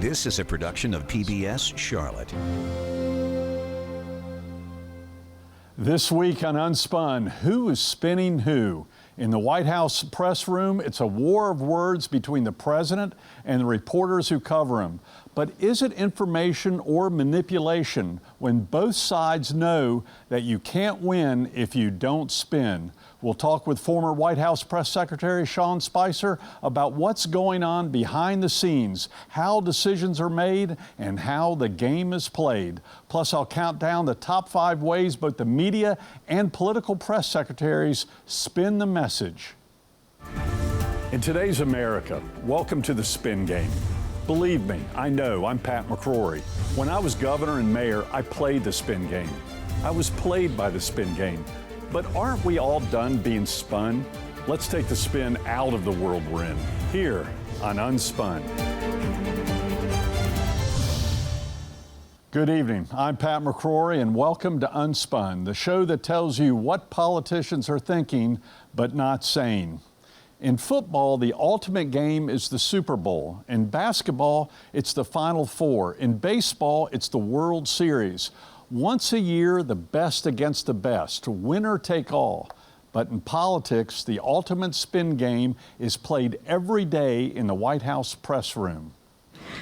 This is a production of PBS Charlotte. This week on Unspun, who is spinning who? In the White House press room, it's a war of words between the president and the reporters who cover him. But is it information or manipulation when both sides know that you can't win if you don't spin? We'll talk with former White House Press Secretary Sean Spicer about what's going on behind the scenes, how decisions are made, and how the game is played. Plus, I'll count down the top 5 ways both the media and political press secretaries spin the message. In today's America, welcome to the spin game. Believe me, I know, I'm Pat McCrory. When I was governor and mayor, I played the spin game. I was played by the spin game. But aren't we all done being spun? Let's take the spin out of the world we're in, here on Unspun. Good evening, I'm Pat McCrory and welcome to Unspun, the show that tells you what politicians are thinking but not saying. In football, the ultimate game is the Super Bowl. In basketball, it's the Final Four. In baseball, it's the World Series. Once a year, the best against the best, winner take all. But in politics, the ultimate spin game is played every day in the White House press room.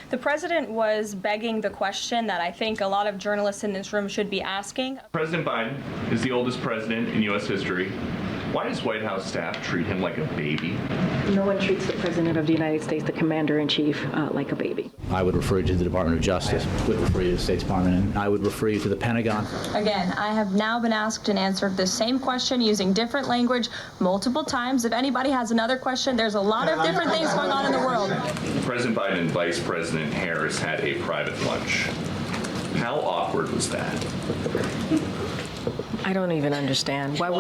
The president was begging the question that I think a lot of journalists in this room should be asking. President Biden is the oldest president in U.S. history. Why does White House staff treat him like a baby? No one treats the President of the United States, the Commander-in-Chief, like a baby. I would refer you to the Department of Justice, I would refer you to the State Department, and I would refer you to the Pentagon. Again, I have now been asked and answered the same question using different language multiple times. If anybody has another question, there's a lot of different things going on in the world. President Biden and Vice President Harris had a private lunch. How awkward was that? I don't even understand. Why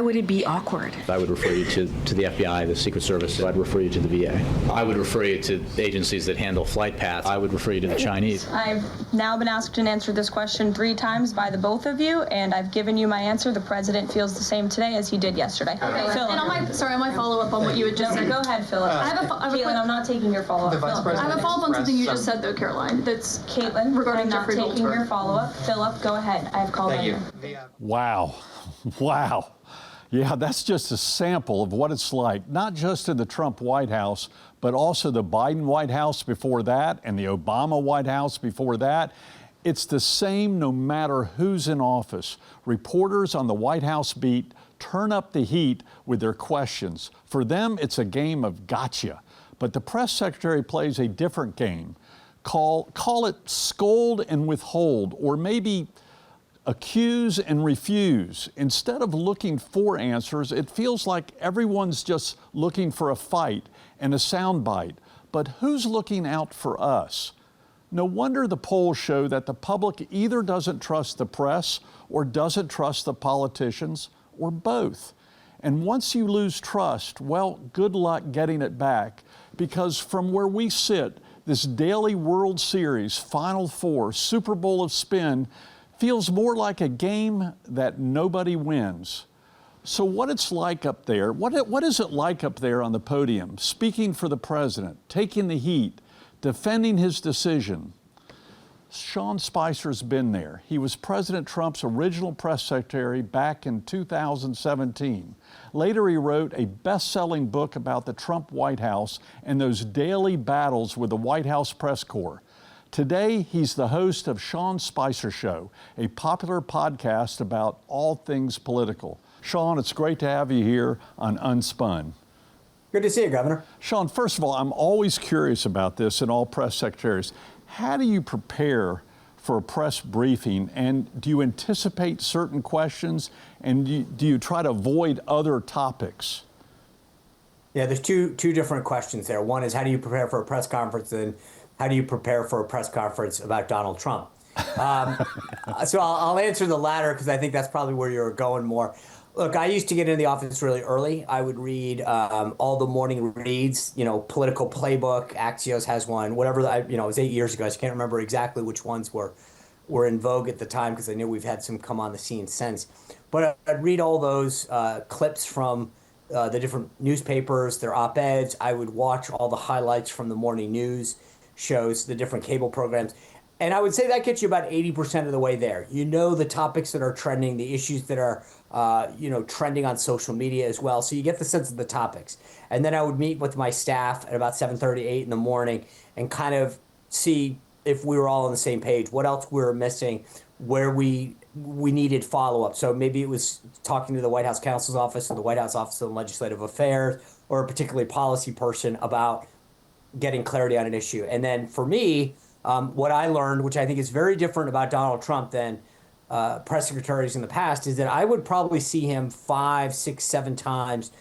would it be awkward? I would refer you to the FBI, the Secret Service. I'd refer you to the VA. I would refer you to agencies that handle flight paths. I would refer you to the Chinese. I've now been asked and answered this question 3 times by the both of you, and I've given you my answer. The president feels the same today as he did yesterday. Okay, Philip. And on my follow-up on what you had just said. Go ahead, Philip. Caitlin, I'm not taking your follow-up. I have a follow-up on something you just said, though, Caroline. That's Caitlin, regarding I'm not Jeffrey taking Goldsberg. your follow-up. Philip, go ahead. I've called on you. Wow. Wow. Yeah, that's just a sample of what it's like, not just in the Trump White House, but also the Biden White House before that and the Obama White House before that. It's the same no matter who's in office. Reporters on the White House beat turn up the heat with their questions. For them, it's a game of gotcha. But the press secretary plays a different game. Call it scold and withhold, or maybe accuse and refuse. Instead of looking for answers, it feels like everyone's just looking for a fight and a soundbite. But who's looking out for us? No wonder the polls show that the public either doesn't trust the press or doesn't trust the politicians, or both. And once you lose trust, well, good luck getting it back, because from where we sit, this daily World Series, Final Four, Super Bowl of spin feels more like a game that nobody wins. So what it's like up there, what is it like up there on the podium, speaking for the president, taking the heat, defending his decision? Sean Spicer's been there. He was President Trump's original press secretary back in 2017. Later, he wrote a best-selling book about the Trump White House and those daily battles with the White House press corps. Today, he's the host of Sean Spicer Show, a popular podcast about all things political. Sean, it's great to have you here on Unspun. Good to see you, Governor. Sean, first of all, I'm always curious about this in all press secretaries. How do you prepare for a press briefing, and do you anticipate certain questions, and do you try to avoid other topics? Yeah, there's two different questions there. One is, how do you prepare for a press conference, and how do you prepare for a press conference about Donald Trump? So I'll answer the latter because I think that's probably where you're going more. Look, I used to get into the office really early. I would read all the morning reads, Political Playbook, Axios has one, whatever. It was 8 years ago. I can't remember exactly which ones were in vogue at the time because I knew we've had some come on the scene since. But I'd read all those clips from the different newspapers, their op-eds. I would watch all the highlights from the morning news. shows, the different cable programs. And I would say that gets you about 80% of the way there. You know the topics that are trending, the issues that are, trending on social media as well. So you get the sense of the topics. And then I would meet with my staff at about 7:30, 8 in the morning and kind of see if we were all on the same page, what else we were missing, where we needed follow-up. So maybe it was talking to the White House counsel's office or the White House Office of Legislative Affairs or a particularly policy person about getting clarity on an issue. And then for me, what I learned, which I think is very different about Donald Trump than press secretaries in the past, is that I would probably see him 5, 6, 7 times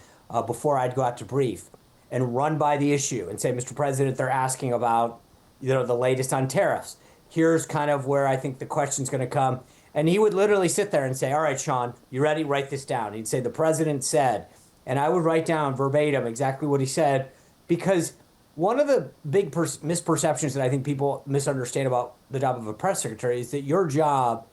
before I'd go out to brief and run by the issue and say, Mr. President, they're asking about the latest on tariffs. Here's kind of where I think the question's going to come. And he would literally sit there and say, all right, Sean, you ready? Write this down. He'd say, the president said. And I would write down verbatim exactly what he said, because one of the big misperceptions that I think people misunderstand about the job of a press secretary is that your job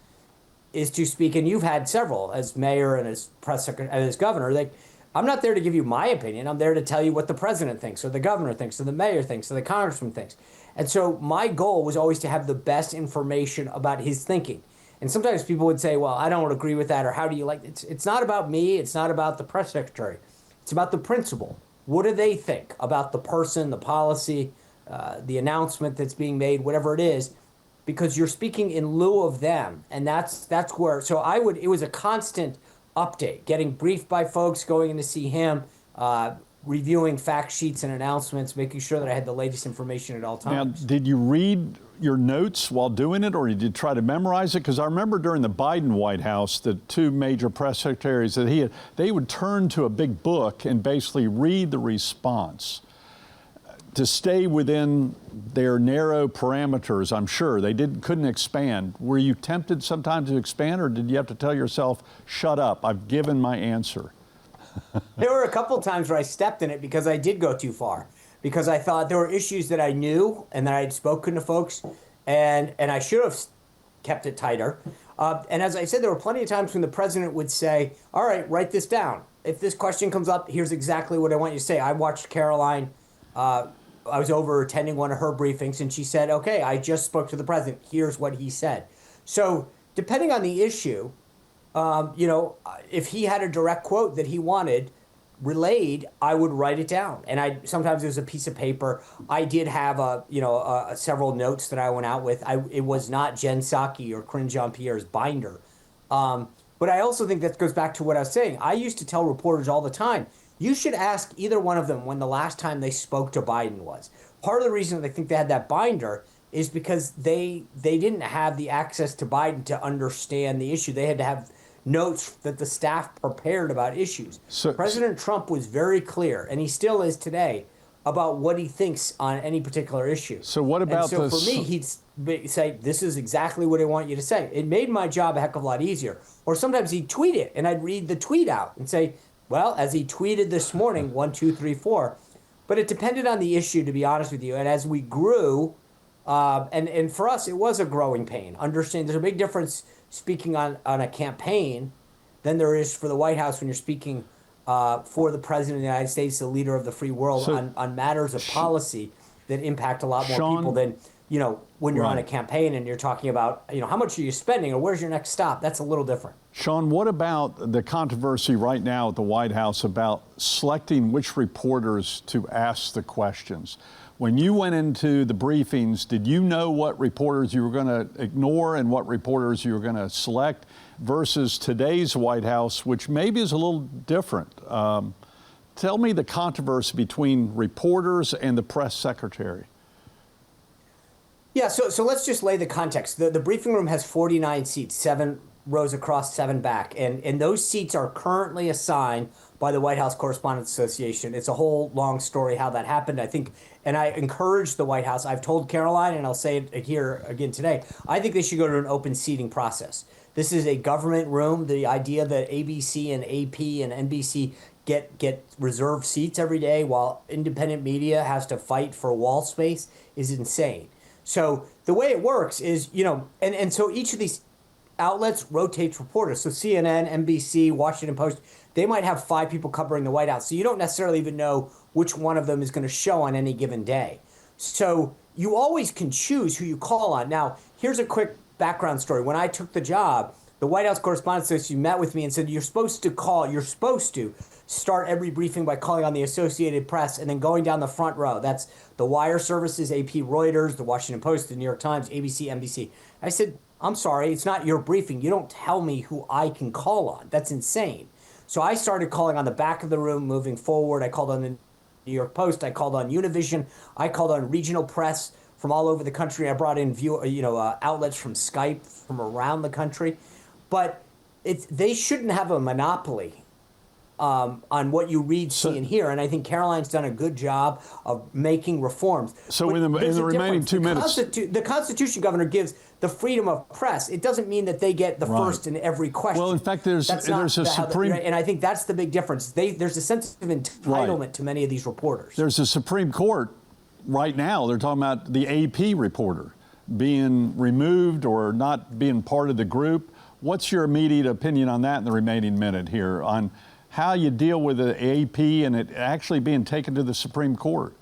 is to speak, and you've had several as mayor and as press secretary and as governor. I'm not there to give you my opinion. I'm there to tell you what the president thinks, or the governor thinks, or the mayor thinks, or the congressman thinks. And so my goal was always to have the best information about his thinking. And sometimes people would say, well, I don't agree with that, or how do you like it? It's not about me. It's not about the press secretary. It's about the principal. What do they think about the person, the policy, the announcement that's being made, whatever it is, because you're speaking in lieu of them. And that's where, so it was a constant update, getting briefed by folks, going in to see him, reviewing fact sheets and announcements, making sure that I had the latest information at all times. Now, did you read your notes while doing it, or did you try to memorize it? Because I remember during the Biden White House, the 2 major press secretaries that he had, they would turn to a big book and basically read the response to stay within their narrow parameters. I'm sure they couldn't expand. Were you tempted sometimes to expand, or did you have to tell yourself, shut up, I've given my answer? There were a couple of times where I stepped in it because I did go too far, because I thought there were issues that I knew and that I had spoken to folks, and I should have kept it tighter. And as I said, there were plenty of times when the president would say, all right, write this down. If this question comes up, here's exactly what I want you to say. I watched Caroline. I was over attending one of her briefings, and she said, okay, I just spoke to the president. Here's what he said. So depending on the issue, if he had a direct quote that he wanted relayed, I would write it down. And sometimes it was a piece of paper. I did have several notes that I went out with. It was not Jen Psaki or Corinne Jean-Pierre's binder. But I also think that goes back to what I was saying. I used to tell reporters all the time, you should ask either one of them when the last time they spoke to Biden was. Part of the reason they think they had that binder is because they didn't have the access to Biden to understand the issue. They had to have notes that the staff prepared about issues. So, President Trump was very clear, and he still is today, about what he thinks on any particular issue. So what about for me, he'd say, this is exactly what I want you to say. It made my job a heck of a lot easier. Or sometimes he'd tweet it, and I'd read the tweet out and say, well, as he tweeted this morning, 1, 2, 3, 4. But it depended on the issue, to be honest with you. And as we grew, and for us, it was a growing pain. Understand, there's a big difference speaking on a campaign than there is for the White House when you're speaking for the President of the United States, the leader of the free world, on matters of policy that impact a lot more people than, when you're on a campaign and you're talking about, how much are you spending or where's your next stop? That's a little different. Sean, what about the controversy right now at the White House about selecting which reporters to ask the questions? When you went into the briefings, did you know what reporters you were going to ignore and what reporters you were going to select versus today's White House, which maybe is a little different? Tell me the controversy between reporters and the press secretary. Yeah, so let's just lay the context. The briefing room has 49 seats, 7 rows across, 7 back, and those seats are currently assigned by the White House Correspondents Association. It's a whole long story how that happened, I think, and I encourage the White House. I've told Caroline, and I'll say it here again today, I think they should go to an open seating process. This is a government room. The idea that ABC and AP and NBC get reserved seats every day while independent media has to fight for wall space is insane. So the way it works is, and so each of these outlets rotates reporters. So CNN, NBC, Washington Post, they might have 5 people covering the White House. So you don't necessarily even know which one of them is going to show on any given day. So, you always can choose who you call on. Now, here's a quick background story. When I took the job, the White House Correspondents Association met with me and said, you're supposed to start every briefing by calling on the Associated Press and then going down the front row. That's the wire services, AP, Reuters, the Washington Post, the New York Times, ABC, NBC. I said, I'm sorry, it's not your briefing. You don't tell me who I can call on. That's insane. So I started calling on the back of the room moving forward. I called on the New York Post. I called on Univision. I called on regional press from all over the country. I brought in outlets from Skype from around the country. But they shouldn't have a monopoly on what you read, see, and hear. And I think Caroline's done a good job of making reforms. So in the remaining 2 minutes. The Constitution, Governor, gives the freedom of press. It doesn't mean that they get the first in every question. Well, in fact, there's a Supreme... And I think that's the big difference. There's a sense of entitlement to many of these reporters. There's a Supreme Court right now. They're talking about the AP reporter being removed or not being part of the group. What's your immediate opinion on that in the remaining minute here, on how you deal with the AP and it actually being taken to the Supreme Court?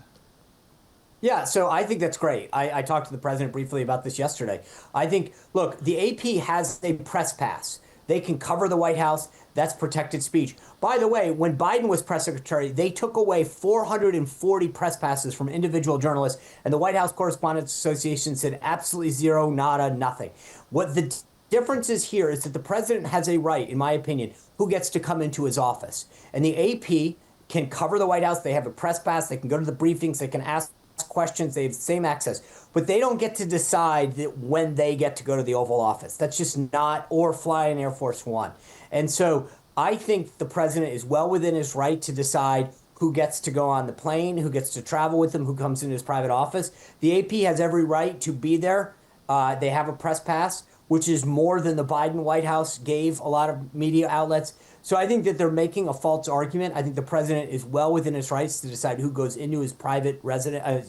Yeah, so I think that's great. I talked to the president briefly about this yesterday. I think, look, the AP has a press pass. They can cover the White House. That's protected speech. By the way, when Biden was press secretary, they took away 440 press passes from individual journalists, and the White House Correspondents Association said absolutely zero, nada, nothing. What the difference is here is that the president has a right, in my opinion, who gets to come into his office. And the AP can cover the White House. They have a press pass. They can go to the briefings. They can ask questions. They have the same access. But they don't get to decide that when they get to go to the Oval Office. That's just not, or fly in Air Force One. And so I think the president is well within his right to decide who gets to go on the plane, who gets to travel with him, who comes into his private office. The AP has every right to be there. They have a press pass, which is more than the Biden White House gave a lot of media outlets. So I think that they're making a false argument. I think the president is well within his rights to decide who goes into his private residence,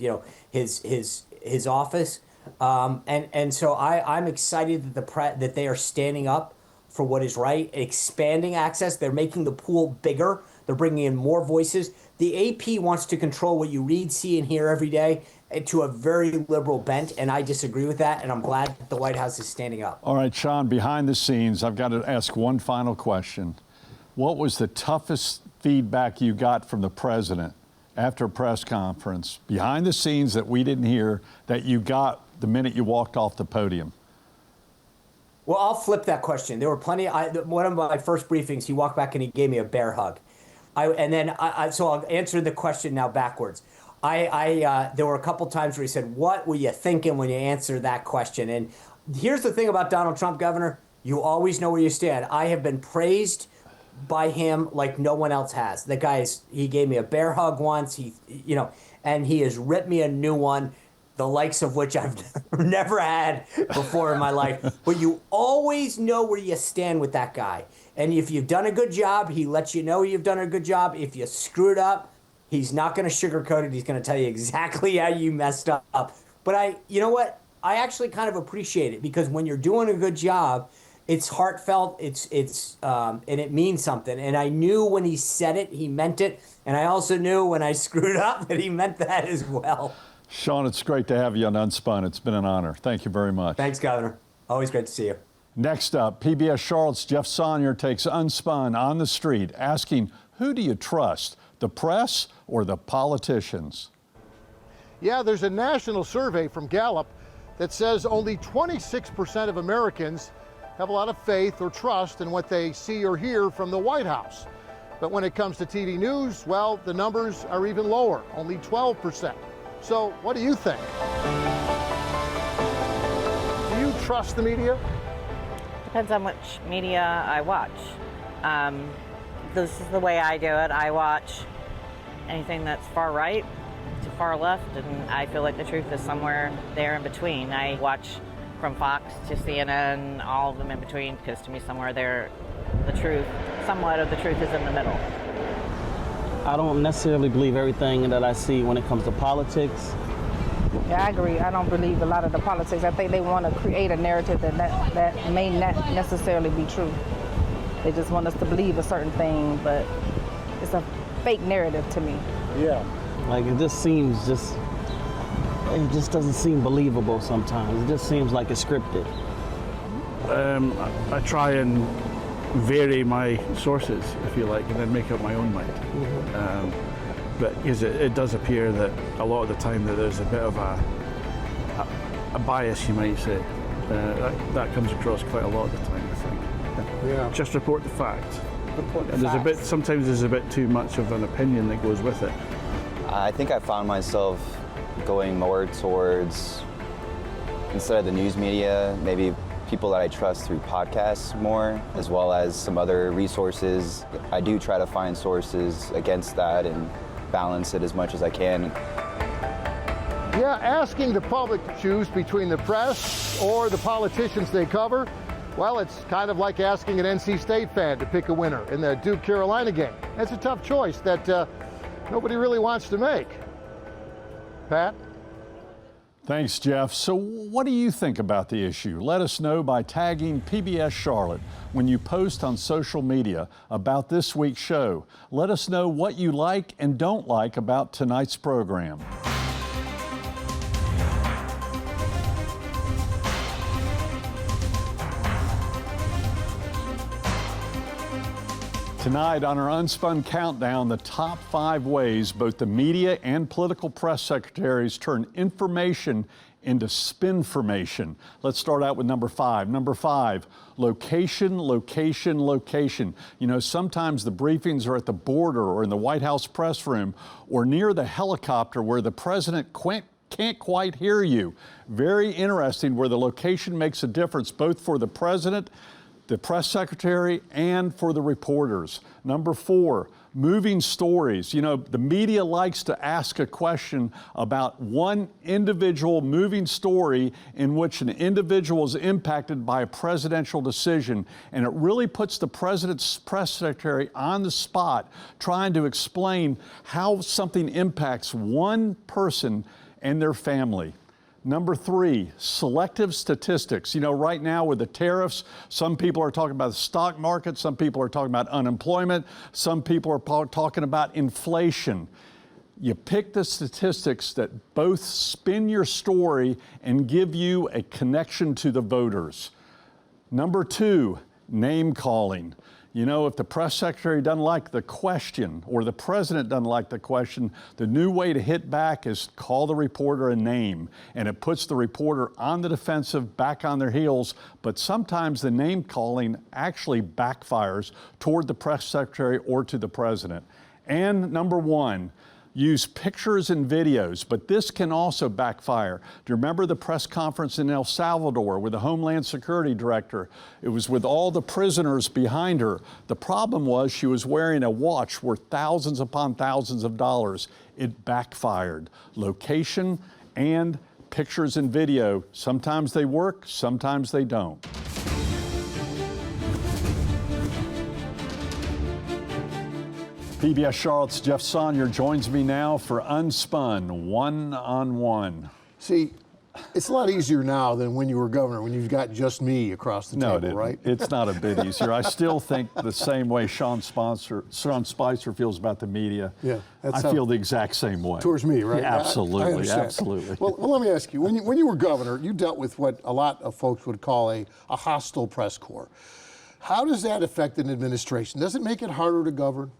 his office. And so I'm excited that that they are standing up for what is right, expanding access. They're making the pool bigger. They're bringing in more voices. The AP wants to control what you read, see, and hear every day to a very liberal bent, and I disagree with that, and I'm glad that the White House is standing up. All right, Sean, behind the scenes, I've got to ask one final question. What was the toughest feedback you got from the president after a press conference, behind the scenes that we didn't hear, that you got the minute you walked off the podium? Well, I'll flip that question. There were plenty. One of my first briefings, he walked back and he gave me a bear hug. So I'll answer the question now backwards. There were a couple times where he said, "What were you thinking when you answered that question?" And here's the thing about Donald Trump, Governor. You always know where you stand. I have been praised by him like no one else has. The guy he gave me a bear hug once. And he has ripped me a new one, the likes of which I've never had before in my life. But you always know where you stand with that guy. And if you've done a good job, he lets you know you've done a good job. If you screwed up, he's not going to sugarcoat it. He's going to tell you exactly how you messed up. But you know what? I actually kind of appreciate it, because when you're doing a good job, it's heartfelt. And it means something. And I knew when he said it, he meant it. And I also knew when I screwed up that he meant that as well. Sean, it's great to have you on Unspun. It's been an honor. Thank you very much. Thanks, Governor. Always great to see you. Next up, PBS Charlotte's Jeff Sonnier takes Unspun on the street, asking, who do you trust, the press or the politicians? Yeah, there's a national survey from Gallup that says only 26% of Americans have a lot of faith or trust in what they see or hear from the White House. But when it comes to TV news, well, the numbers are even lower, only 12%. So what do you think? Do you trust the media? Depends on which media I watch. This is the way I do it. I watch anything that's far right to far left, and I feel like the truth is somewhere there in between. I watch from Fox to CNN, all of them in between, because to me somewhere there, the truth, somewhat of the truth is in the middle. I don't necessarily believe everything that I see when it comes to politics. Yeah, I agree. I don't believe a lot of the politics. I think they want to create a narrative that may not necessarily be true. They just want us to believe a certain thing, but it's a fake narrative to me. Yeah. Like, it just seems It just doesn't seem believable sometimes. It just seems like it's scripted. I try and vary my sources, if you like, and then make up my own mind. But because it does appear that a lot of the time that there's a bit of a bias, you might say. That comes across quite a lot of the time, I think. Yeah. Just report the facts. And Sometimes there's a bit too much of an opinion that goes with it. I think I found myself going more towards, instead of the news media, maybe people that I trust through podcasts more, as well as some other resources. I do try to find sources against that and balance it as much as I can. Yeah, asking the public to choose between the press or the politicians they cover, well, it's kind of like asking an NC State fan to pick a winner in the Duke-Carolina game. That's a tough choice that nobody really wants to make. Pat? Thanks, Jeff. So what do you think about the issue? Let us know by tagging PBS Charlotte when you post on social media about this week's show. Let us know what you like and don't like about tonight's program. Tonight on our Unspun Countdown, the top 5 ways both the media and political press secretaries turn information into spinformation. Let's start out with number 5. Number 5, location, location, location. You know, sometimes the briefings are at the border or in the White House press room or near the helicopter where the president can't quite hear you. Very interesting where the location makes a difference both for the president, the press secretary, and for the reporters. Number 4, moving stories. You know, the media likes to ask a question about one individual moving story in which an individual is impacted by a presidential decision, and it really puts the president's press secretary on the spot trying to explain how something impacts one person and their family. Number 3, selective statistics. You know, right now with the tariffs, some people are talking about the stock market, some people are talking about unemployment, some people are talking about inflation. You pick the statistics that both spin your story and give you a connection to the voters. Number 2, name calling. You know, if the press secretary doesn't like the question or the president doesn't like the question, the new way to hit back is call the reporter a name, and it puts the reporter on the defensive, back on their heels. But sometimes the name calling actually backfires toward the press secretary or to the president. And number 1, use pictures and videos, but this can also backfire. Do you remember the press conference in El Salvador with the Homeland Security Director? It was with all the prisoners behind her. The problem was she was wearing a watch worth thousands upon thousands of dollars. It backfired. Location and pictures and video, sometimes they work, sometimes they don't. PBS Charlotte's Jeff Sonnier joins me now for Unspun, One-on-One. See, it's a lot easier now than when you were governor, when you've got just me across the table, right? It's not a bit easier. I still think the same way Sean Spicer feels about the media. Yeah, I feel the exact same way. Towards me, right? Yeah, absolutely, I understand. absolutely. Well, let me ask you, when you were governor, you dealt with what a lot of folks would call a hostile press corps. How does that affect an administration? Does it make it harder to govern?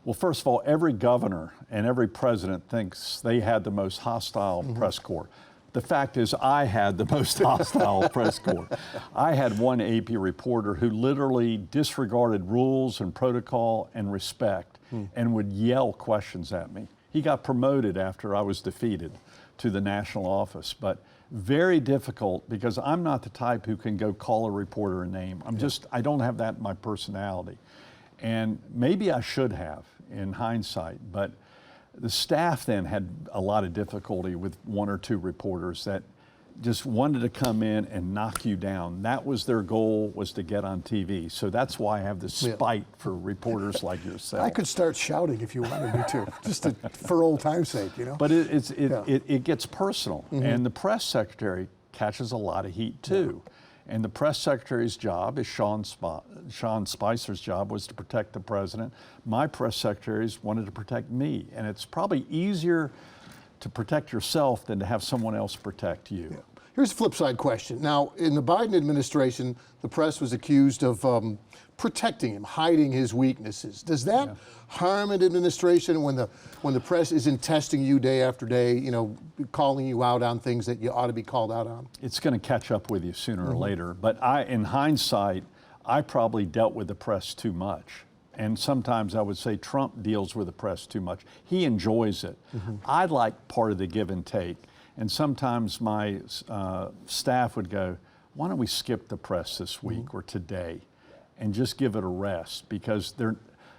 Well, first of all, every governor and every president thinks they had the most hostile press corps. The fact is, I had the most hostile press corps. I had one AP reporter who literally disregarded rules and protocol and respect and would yell questions at me. He got promoted after I was defeated to the national office, but very difficult because I'm not the type who can go call a reporter a name. I don't have that in my personality. And maybe I should have in hindsight, but the staff then had a lot of difficulty with 1 or 2 reporters that just wanted to come in and knock you down. That was their goal, was to get on TV. So that's why I have this spite for reporters like yourself. I could start shouting if you wanted me to, just for old time's sake, you know? But it gets personal, and the press secretary catches a lot of heat too. Yeah. And the press secretary's job is Sean Spicer's job was to protect the president. My press secretaries wanted to protect me. And it's probably easier to protect yourself than to have someone else protect you. Yeah. Here's a flip side question. Now, in the Biden administration, the press was accused of protecting him, hiding his weaknesses. Does that harm an administration when the press isn't testing you day after day, you know, calling you out on things that you ought to be called out on? It's going to catch up with you sooner or later. But in hindsight, I probably dealt with the press too much. And sometimes I would say Trump deals with the press too much. He enjoys it. I like part of the give and take. And sometimes my staff would go, why don't we skip the press this week or today and just give it a rest, because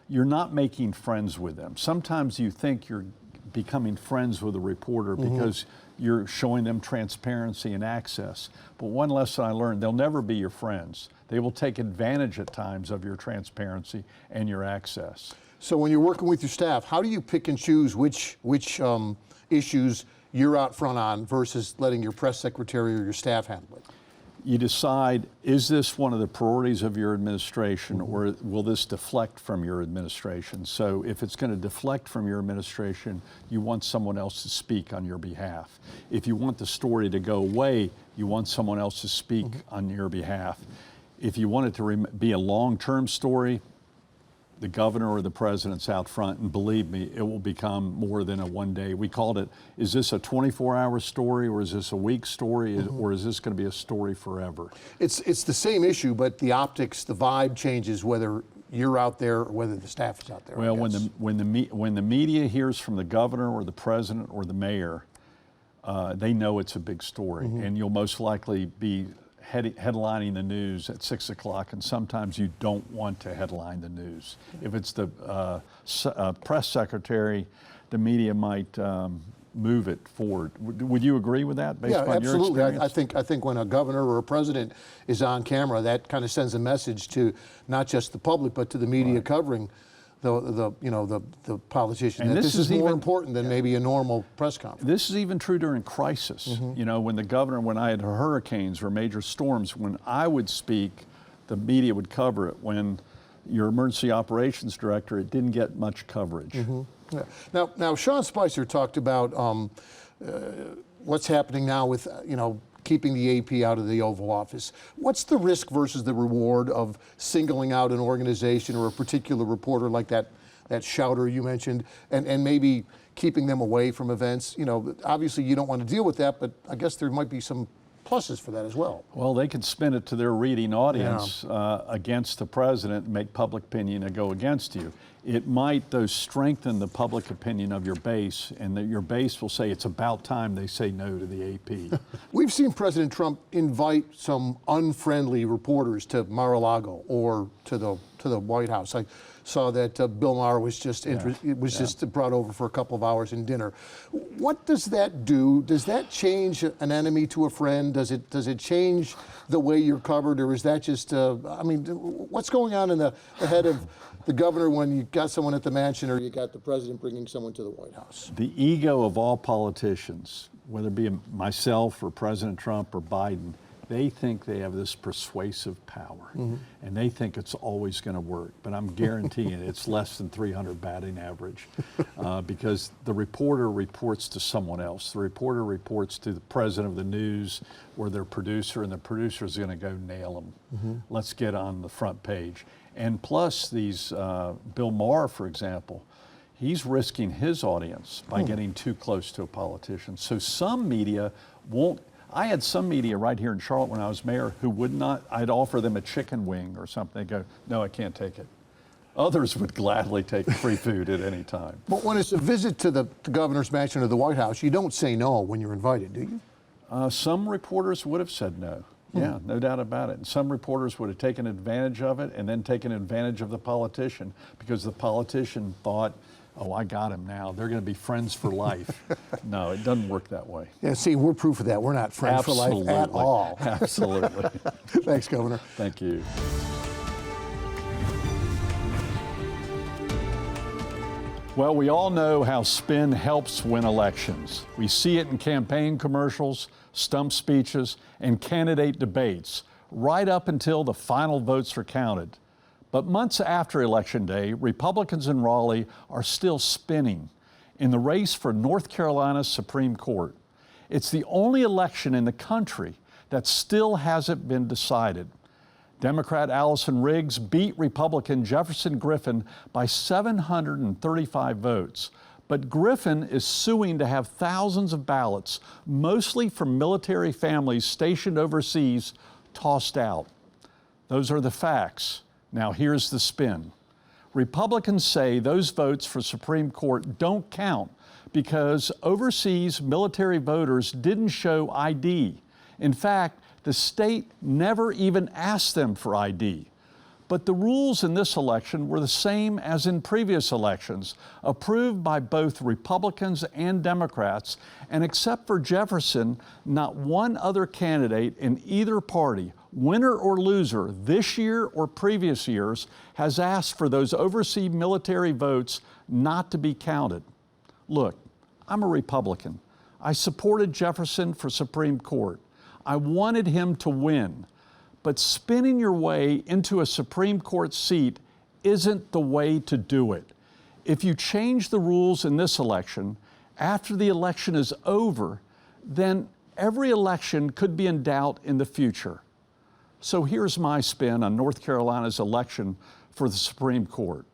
you're not making friends with them. Sometimes you think you're becoming friends with a reporter because you're showing them transparency and access. But one lesson I learned, they'll never be your friends. They will take advantage at times of your transparency and your access. So when you're working with your staff, how do you pick and choose which issues you're out front on versus letting your press secretary or your staff handle it? You decide, is this one of the priorities of your administration, or will this deflect from your administration? So if it's going to deflect from your administration, you want someone else to speak on your behalf. If you want the story to go away, you want someone else to speak on your behalf. If you want it to be a long-term story, the governor or the president's out front, and believe me, it will become more than a one day. We called it, is this a 24-hour story, or is this a week story, or is this going to be a story forever? It's the same issue, but the optics, the vibe changes whether you're out there or whether the staff is out there. Well, when the media hears from the governor or the president or the mayor, they know it's a big story, and you'll most likely be headlining the news at 6 o'clock, and sometimes you don't want to headline the news. If it's the press secretary, the media might move it forward. Would you agree with that based on your experience? Yeah, absolutely. I think when a governor or a president is on camera, that kind of sends a message to not just the public, but to the media covering the politician. And this is more important than maybe a normal press conference. This is even true during crisis. You know, when I had hurricanes or major storms, when I would speak, the media would cover it. When your emergency operations director, it didn't get much coverage. Yeah. Now, Sean Spicer talked about what's happening now with keeping the AP out of the Oval Office. What's the risk versus the reward of singling out an organization or a particular reporter like that shouter you mentioned, and maybe keeping them away from events? You know, obviously you don't want to deal with that, but I guess there might be some pluses for that as well. Well, they can spin it to their reading audience against the president and make public opinion to go against you. It might, though, strengthen the public opinion of your base, and that your base will say it's about time they say no to the AP. We've seen President Trump invite some unfriendly reporters to Mar-a-Lago or to the White House. I saw that Bill Maher was just just brought over for a couple of hours in dinner. What does that do? Does that change an enemy to a friend? Does it change the way you're covered, or is that just what's going on in the head of the governor when you got someone at the mansion or you got the president bringing someone to the White House? The ego of all politicians, whether it be myself or President Trump or Biden, they think they have this persuasive power, and they think it's always going to work. But I'm guaranteeing it's less than 300 batting average, because the reporter reports to someone else. The reporter reports to the president of the news or their producer, and the producer is going to go nail them. Let's get on the front page. And plus, these Bill Maher, for example, he's risking his audience by getting too close to a politician. So some media won't. I had some media right here in Charlotte when I was mayor who would not. I'd offer them a chicken wing or something. They'd go, no, I can't take it. Others would gladly take free food at any time. But when it's a visit to the governor's mansion or the White House, you don't say no when you're invited, do you? Some reporters would have said no. Yeah, no doubt about it. And some reporters would have taken advantage of it and then taken advantage of the politician, because the politician thought, oh, I got him now. They're going to be friends for life. No, it doesn't work that way. Yeah, see, we're proof of that. We're not friends for life at all. Absolutely. Thanks, Governor. Thank you. Well, we all know how spin helps win elections. We see it in campaign commercials, stump speeches, and candidate debates, right up until the final votes are counted. But months after Election Day, Republicans in Raleigh are still spinning. in the race for North Carolina's Supreme Court. It's the only election in the country that still hasn't been decided. Democrat Allison Riggs beat Republican Jefferson Griffin by 735 votes. But Griffin is suing to have thousands of ballots, mostly from military families stationed overseas, tossed out. Those are the facts. Now here's the spin. Republicans say those votes for Supreme Court don't count because overseas military voters didn't show ID. In fact, the state never even asked them for ID. But the rules in this election were the same as in previous elections, approved by both Republicans and Democrats, and except for Jefferson, not one other candidate in either party, winner or loser, this year or previous years, has asked for those overseas military votes not to be counted. Look, I'm a Republican. I supported Jefferson for Supreme Court. I wanted him to win. But spinning your way into a Supreme Court seat isn't the way to do it. If you change the rules in this election, after the election is over, then every election could be in doubt in the future. So here's my spin on North Carolina's election for the Supreme Court.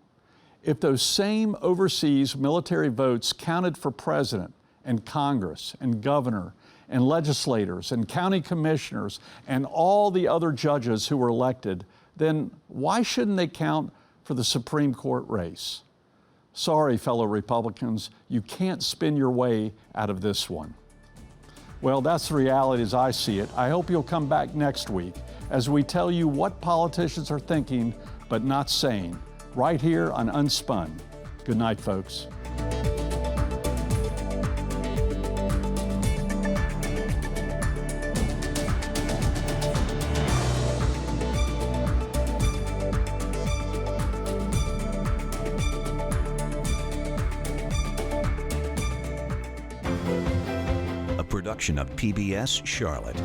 If those same overseas military votes counted for president and Congress and governor and legislators and county commissioners and all the other judges who were elected, then why shouldn't they count for the Supreme Court race? Sorry, fellow Republicans, you can't spin your way out of this one. Well, that's the reality as I see it. I hope you'll come back next week as we tell you what politicians are thinking but not saying, right here on Unspun. Good night, folks. A production of PBS Charlotte.